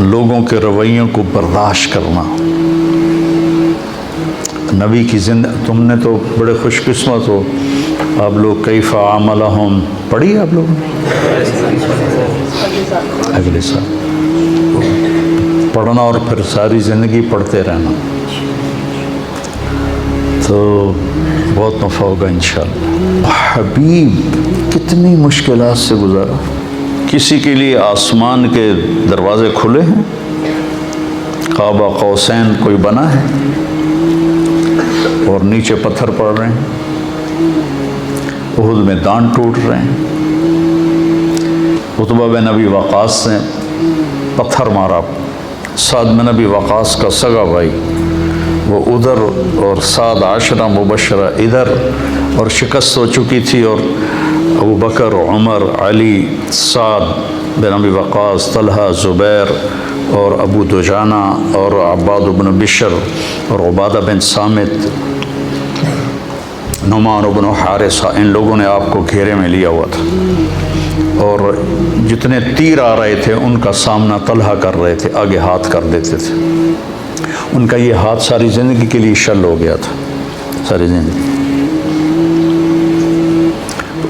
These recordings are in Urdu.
لوگوں کے رویوں کو برداشت کرنا. نبی کی زندگی تم نے تو بڑے خوش قسمت ہو آپ لوگ. کیف عاملہم پڑھی آپ لوگ اگلے سال پڑھنا اور پھر ساری زندگی پڑھتے رہنا تو بہت نفع ہوگا انشاءاللہ. حبیب کتنی مشکلات سے گزارا. کسی کے لیے آسمان کے دروازے کھلے ہیں, قاب قوسین کوئی بنا ہے اور نیچے پتھر پڑ رہے ہیں, احد میں دانت ٹوٹ رہے ہیں. عتبہ بن ابی وقاص نے پتھر مارا. سعد بن ابی وقاص کا سگا بھائی وہ ادھر اور سعد عشرہ مبشرہ ادھر, اور شکست ہو چکی تھی, اور ابو بکر, عمر, علی, سعد بن ابی وقاص, طلحہ, زبیر اور ابو دجانہ اور عباد بن بشر اور عبادہ بن صامت, نعمان بن حارثہ, ان لوگوں نے آپ کو گھیرے میں لیا ہوا تھا. اور جتنے تیر آ رہے تھے ان کا سامنا طلحہ کر رہے تھے, آگے ہاتھ کر دیتے تھے. ان کا یہ ہاتھ ساری زندگی کے لیے شل ہو گیا تھا, ساری زندگی.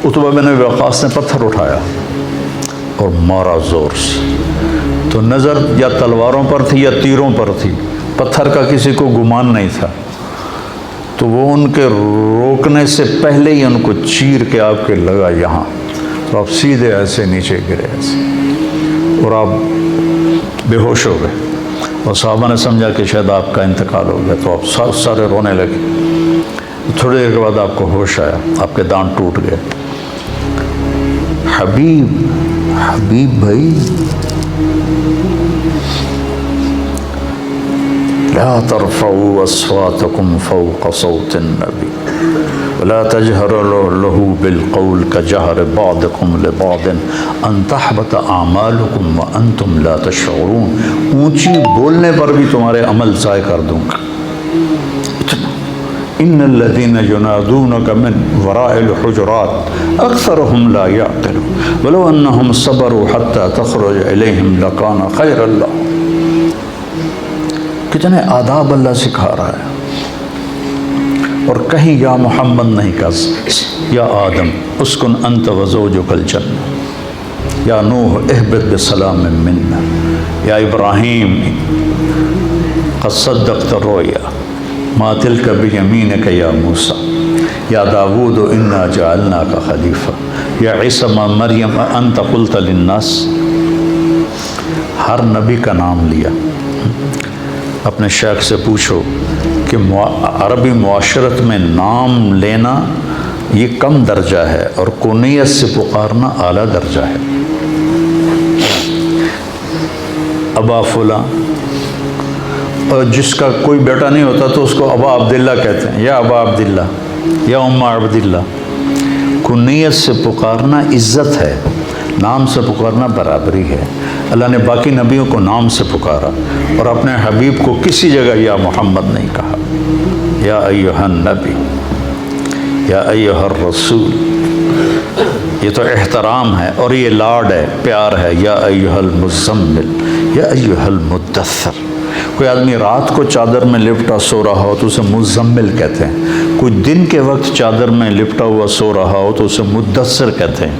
عتبہ بن ابی وقاص نے پتھر اٹھایا اور مارا زور سے. تو نظر یا تلواروں پر تھی یا تیروں پر تھی, پتھر کا کسی کو گمان نہیں تھا. تو وہ ان کے روکنے سے پہلے ہی ان کو چیر کے آپ کے لگا یہاں, تو آپ سیدھے ایسے نیچے گرے ایسے, اور آپ بے ہوش ہو گئے. اور صحابہ نے سمجھا کہ شاید آپ کا انتقال ہو گیا, تو آپ سارے رونے لگے. تھوڑی دیر کے بعد آپ کو ہوش آیا, آپ کے دانت ٹوٹ گئے. حبیب بھائی, لا ترفعوا اصواتكم فوق صوت النبي ولا تجهروا له بالقول كجهر بعضكم لبعض ان تحبط اعمالكم وانتم لا تشعرون. اونچی بولنے پر بھی تمہارے عمل ضائع کر دوں گا. ان الذين ينادونك من وراء الحجرات اكثرهم لا يعقلون ولو انهم صبروا حتى تخرج اليهم لكان خيرا لهم. کتنے آداب اللہ سکھا رہا ہے, اور کہیں یا محمد نہیں کہا, یا آدم اسکن انت وزوجک الجنہ, یا نوح اہبط بسلام منا, یا ابراہیم قد صدقت الرؤیا ما تلک بیمینک یا موسیٰ, یا داود انا جعلناک خلیفہ, یا عیسی مریم انت قلت للناس. ہر نبی کا نام لیا. اپنے شیخ سے پوچھو کہ عربی معاشرت میں نام لینا یہ کم درجہ ہے اور کنیت سے پکارنا اعلیٰ درجہ ہے. ابا فلاں, اور جس کا کوئی بیٹا نہیں ہوتا تو اس کو ابا عبداللہ کہتے ہیں, یا ابا عبداللہ, یا اما عبداللہ. کنیت سے پکارنا عزت ہے, نام سے پکارنا برابری ہے. اللہ نے باقی نبیوں کو نام سے پکارا اور اپنے حبیب کو کسی جگہ یا محمد نہیں کہا. یا ایھا النبی, یا ایھا الرسول, یہ تو احترام ہے اور یہ لاڈ ہے, پیار ہے. یا ایھا المزمل, یا ایھا المدثر. کوئی آدمی رات کو چادر میں لپٹا سو رہا ہو تو اسے مزمل کہتے ہیں. کوئی دن کے وقت چادر میں لپٹا ہوا سو رہا ہو تو اسے مدثر کہتے ہیں.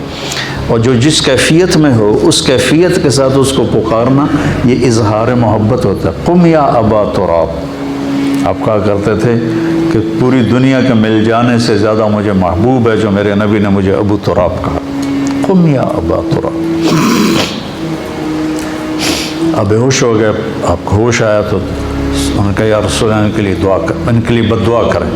اور جو جس کیفیت میں ہو اس کیفیت کے ساتھ اس کو پکارنا یہ اظہار محبت ہوتا ہے. قم یا ابا تراب, آپ کہا کرتے تھے کہ پوری دنیا کے مل جانے سے زیادہ مجھے محبوب ہے جو میرے نبی نے مجھے ابو تراب کہا. قم یا ابا تراب. اب بے ہوش ہو گئے, آپ کو ہوش آیا تو انہوں نے کہا یا رسول اللہ, ان کے لیے دعا کر, ان کے لیے بد دعا کریں.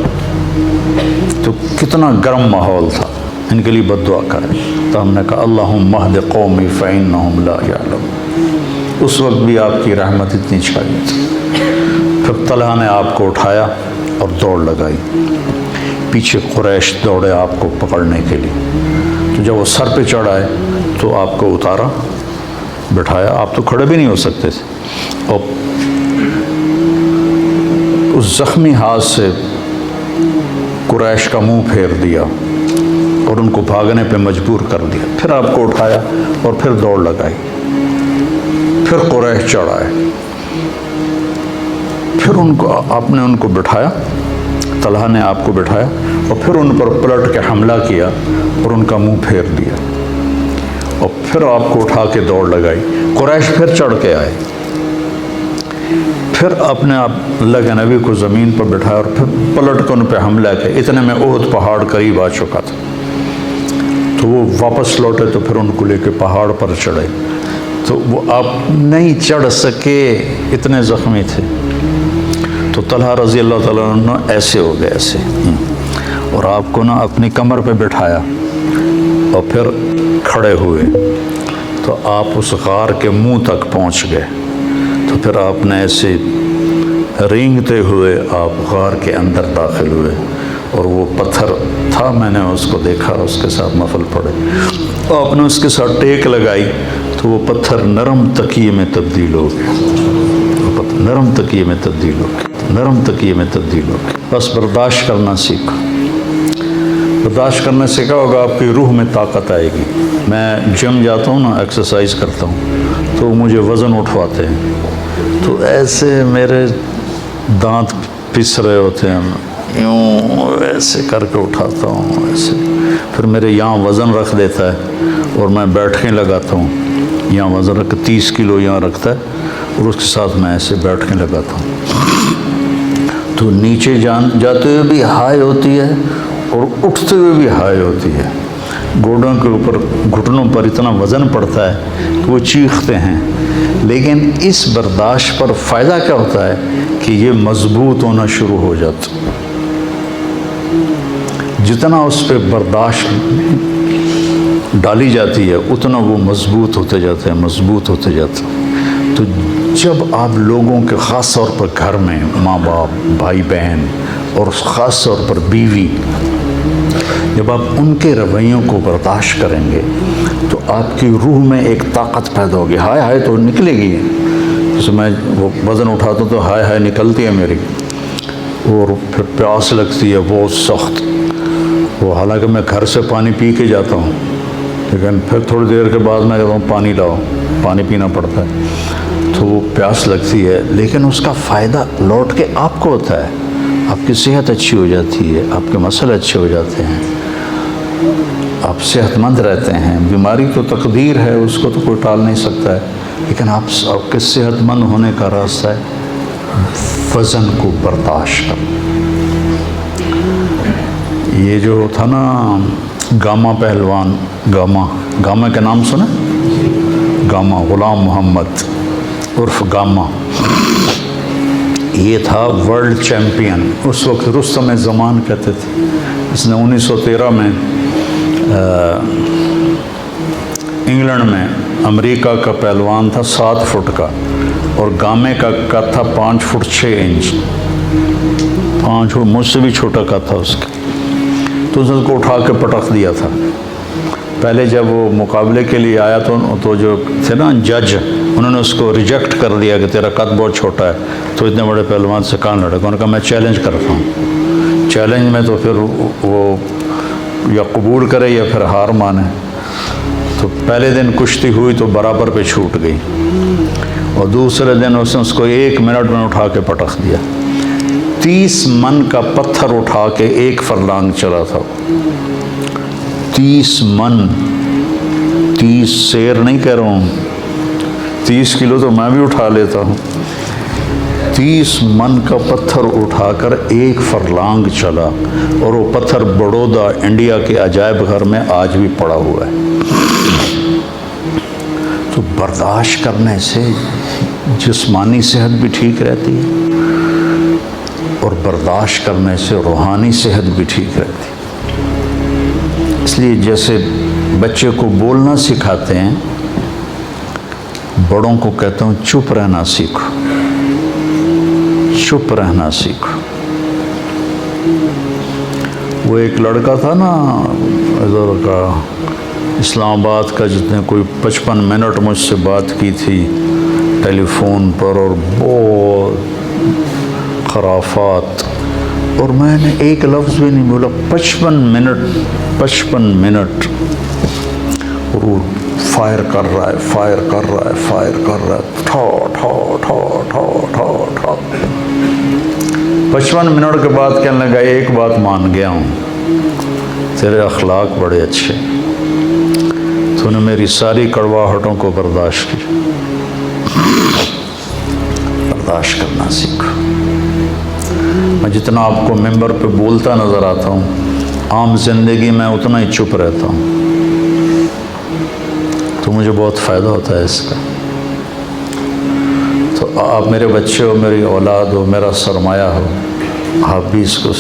تو کتنا گرم ماحول تھا, ان کے لیے بد دعا کریں. تو ہم نے کہا اللہم اہد قومی فإنہم لا یعلمون. اس وقت بھی آپ کی رحمت اتنی چھائی تھی. پھر طلحہ نے آپ کو اٹھایا اور دوڑ لگائی. پیچھے قریش دوڑے آپ کو پکڑنے کے لیے. تو جب وہ سر پہ چڑھ آئے تو آپ کو اتارا, بٹھایا. آپ تو کھڑے بھی نہیں ہو سکتے تھے, اور اس زخمی ہاتھ سے قریش کا منہ پھیر دیا اور ان کو بھاگنے پہ مجبور کر دیا. پھر آپ کو اٹھایا اور پھر دوڑ لگائی. پھر قریش چڑھائے، پھر آپ نے ان کو بٹھایا، طلحہ نے آپ کو بٹھایا اور پھر ان پر پلٹ کے حملہ کیا اور ان کا منہ پھیر دیا، اور پھر آپ کو اٹھا کے دوڑ لگائی، قریش پھر چڑھ کے آئے، پھر اپنے اللہ کے نبی کو زمین پر بٹھایا اور پھر پلٹ کے ان پہ حملہ کیا۔ اتنے میں احد پہاڑ قریب آ چکا تھا، تو وہ واپس لوٹے تو پھر ان کو لے کے پہاڑ پر چڑھے، تو وہ آپ نہیں چڑھ سکے، اتنے زخمی تھے۔ تو طلحہ رضی اللہ تعالیٰ عنہ ایسے ہو گئے، ایسے، اور آپ کو نا اپنی کمر پہ بٹھایا اور پھر کھڑے ہوئے، تو آپ اس غار کے منہ تک پہنچ گئے، تو پھر آپ نے ایسے رینگتے ہوئے آپ غار کے اندر داخل ہوئے، اور وہ پتھر تھا، میں نے اس کو دیکھا، اس کے ساتھ نفل پڑھے، آپ نے اس کے ساتھ ٹیک لگائی تو وہ پتھر نرم تکیے میں تبدیل ہو گیا، نرم تکیے میں تبدیل ہو گیا، نرم تکیے میں تبدیل ہو گیا۔ بس برداشت کرنا سیکھو، برداشت کرنا سیکھا ہوگا، آپ کی روح میں طاقت آئے گی۔ میں جم جاتا ہوں نا، ایکسرسائز کرتا ہوں، تو مجھے وزن اٹھواتے ہیں، تو ایسے میرے دانت پس رہے ہوتے ہیں، یوں ایسے کر کے اٹھاتا ہوں، ایسے، پھر میرے یہاں وزن رکھ دیتا ہے اور میں بیٹھنے لگاتا ہوں، یہاں وزن رکھ 30 کلو یہاں رکھتا ہے، اور اس کے ساتھ میں ایسے بیٹھنے لگاتا ہوں، تو نیچے جاتے ہوئے بھی ہائی ہوتی ہے اور اٹھتے ہوئے بھی ہائی ہوتی ہے، گوڑوں کے اوپر، گھٹنوں پر اتنا وزن پڑتا ہے کہ وہ چیختے ہیں، لیکن اس برداشت پر فائدہ کیا ہوتا ہے کہ یہ مضبوط ہونا شروع ہو جاتا، جتنا اس پہ برداشت ڈالی جاتی ہے اتنا وہ مضبوط ہوتے جاتے ہیں، مضبوط ہوتے جاتے ہیں۔ تو جب آپ لوگوں کے خاص طور پر گھر میں ماں باپ، بھائی بہن اور خاص طور پر بیوی، جب آپ ان کے رویوں کو برداشت کریں گے تو آپ کی روح میں ایک طاقت پیدا ہوگی، ہائے ہائے تو نکلے گی، جیسے میں وہ وزن اٹھاتا ہوں تو ہائے ہائے نکلتی ہے میری، اور پھر پیاس لگتی ہے بہت سخت، وہ حالانکہ میں گھر سے پانی پی کے جاتا ہوں، لیکن پھر تھوڑی دیر کے بعد میں کہتا ہوں پانی لاؤ، پانی پینا پڑتا ہے، تو وہ پیاس لگتی ہے، لیکن اس کا فائدہ لوٹ کے آپ کو ہوتا ہے، آپ کی صحت اچھی ہو جاتی ہے، آپ کے مسئلے اچھے ہو جاتے ہیں، آپ صحت مند رہتے ہیں۔ بیماری تو تقدیر ہے، اس کو تو کوئی ٹال نہیں سکتا ہے، لیکن آپ کے صحت مند ہونے کا راستہ ہے وزن کو برداشت کرنا۔ یہ جو تھا نا گاما پہلوان، گاما کے نام سنا؟ گاما غلام محمد عرف گاما، یہ تھا ورلڈ چیمپئن، اس وقت رستم زمان کہتے تھے، اس نے 1913 میں انگلینڈ میں، امریکہ کا پہلوان تھا 7 فٹ کا، اور گامے کا قد تھا 5 فٹ 6 انچ، 5 فٹ مجھ سے بھی چھوٹا قد تھا اس کا، تو اس نے اس کو اٹھا کے پٹخ دیا تھا۔ پہلے جب وہ مقابلے کے لیے آیا تو جو تھے نا جج، انہوں نے اس کو ریجیکٹ کر دیا کہ تیرا قد بہت چھوٹا ہے، تو اتنے بڑے پہلوان سے کہاں لڑے گا؟ انہوں نے کہا میں چیلنج کرتا ہوں، چیلنج میں تو پھر وہ یا قبول کرے یا پھر ہار مانے۔ تو پہلے دن کشتی ہوئی تو برابر پہ چھوٹ گئی، اور دوسرے دن اس نے اس کو 1 منٹ میں اٹھا کے پٹخ دیا، 30 من کا پتھر اٹھا کے 1 فرلانگ چلا تھا، 30 من، 30 سیر نہیں کہہ رہا ہوں، 30 کلو تو میں بھی اٹھا لیتا ہوں، 30 من کا پتھر اٹھا کر 1 فرلانگ چلا، اور وہ پتھر بڑودہ انڈیا کے عجائب گھر میں آج بھی پڑا ہوا ہے۔ تو برداشت کرنے سے جسمانی صحت بھی ٹھیک رہتی ہے، اور برداشت کرنے سے روحانی صحت بھی ٹھیک رہتی ہے۔ اس لیے جیسے بچے کو بولنا سکھاتے ہیں، بڑوں کو کہتا ہوں چپ رہنا سیکھو، چپ رہنا سیکھو۔ وہ ایک لڑکا تھا نا ادھر کا، اسلام آباد کا، جس نے کوئی 55 منٹ مجھ سے بات کی تھی ٹیلی فون پر، اور بہت خرافات، اور میں نے ایک لفظ بھی نہیں بولا، 55 منٹ، اور وہ فائر کر رہا ہے، فائر کر رہا ہے، فائر کر رہا ہے، ٹھو ٹھو ٹھو ٹھو ٹھو ٹھو۔ 55 منٹ کے بعد کہنے لگا ایک بات مان گیا ہوں، تیرے اخلاق بڑے اچھے، تو نے میری ساری کڑواہٹوں کو برداشت کی، برداشت کرنا سیکھو۔ میں جتنا آپ کو ممبر پہ بولتا نظر آتا ہوں، عام زندگی میں اتنا ہی چپ رہتا ہوں، تو مجھے بہت فائدہ ہوتا ہے اس کا۔ تو آپ میرے بچے ہو، میری اولاد ہو، میرا سرمایہ ہو، آپ بھی اس کو